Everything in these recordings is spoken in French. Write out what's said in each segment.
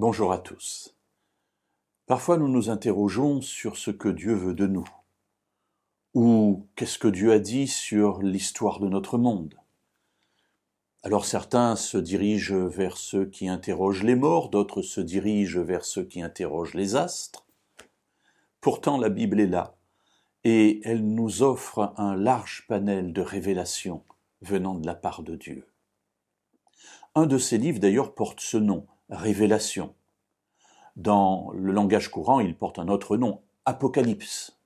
Bonjour à tous. Parfois nous nous interrogeons sur ce que Dieu veut de nous, ou qu'est-ce que Dieu a dit sur l'histoire de notre monde. Alors certains se dirigent vers ceux qui interrogent les morts, d'autres se dirigent vers ceux qui interrogent les astres. Pourtant la Bible est là, et elle nous offre un large panel de révélations venant de la part de Dieu. Un de ces livres d'ailleurs porte ce nom, Révélation. Dans le langage courant, il porte un autre nom, Apocalypse.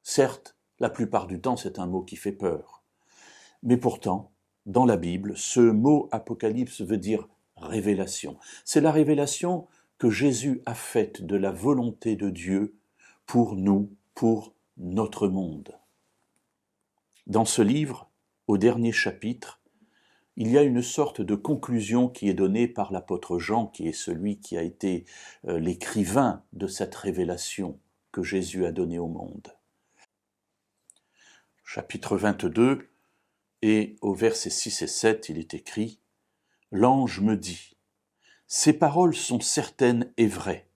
Certes, la plupart du temps, c'est un mot qui fait peur. Mais pourtant, dans la Bible, ce mot Apocalypse veut dire révélation. C'est la révélation que Jésus a faite de la volonté de Dieu pour nous, pour notre monde. Dans ce livre, au dernier chapitre, il y a une sorte de conclusion qui est donnée par l'apôtre Jean, qui est celui qui a été l'écrivain de cette révélation que Jésus a donnée au monde. Chapitre 22, et au verset 6 et 7, il est écrit « L'ange me dit, ces paroles sont certaines et vraies.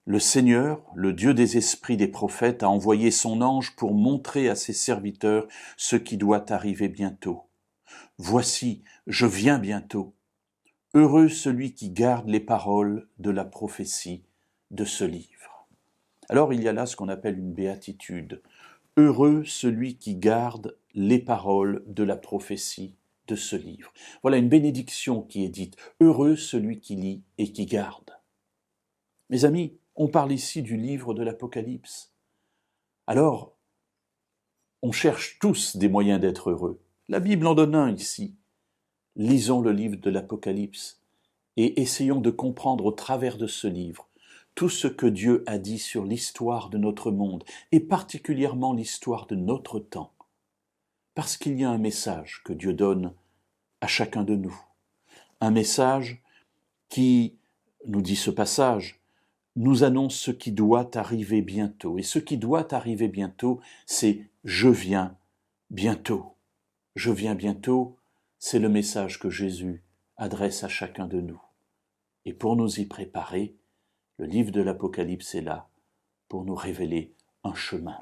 Le Seigneur, le Dieu des esprits des prophètes, a envoyé son ange pour montrer à ses serviteurs ce qui doit arriver bientôt. Voici, je viens bientôt. Heureux celui qui garde les paroles de la prophétie de ce livre. » Alors il y a là ce qu'on appelle une béatitude. Heureux celui qui garde les paroles de la prophétie de ce livre. Voilà une bénédiction qui est dite. Heureux celui qui lit et qui garde. Mes amis, on parle ici du livre de l'Apocalypse. Alors, on cherche tous des moyens d'être heureux. La Bible en donne un ici. Lisons le livre de l'Apocalypse et essayons de comprendre au travers de ce livre tout ce que Dieu a dit sur l'histoire de notre monde et particulièrement l'histoire de notre temps. Parce qu'il y a un message que Dieu donne à chacun de nous. Un message qui, nous dit ce passage, nous annonce ce qui doit arriver bientôt. Et ce qui doit arriver bientôt, c'est « Je viens bientôt ». Je viens bientôt, c'est le message que Jésus adresse à chacun de nous. Et pour nous y préparer, le livre de l'Apocalypse est là pour nous révéler un chemin.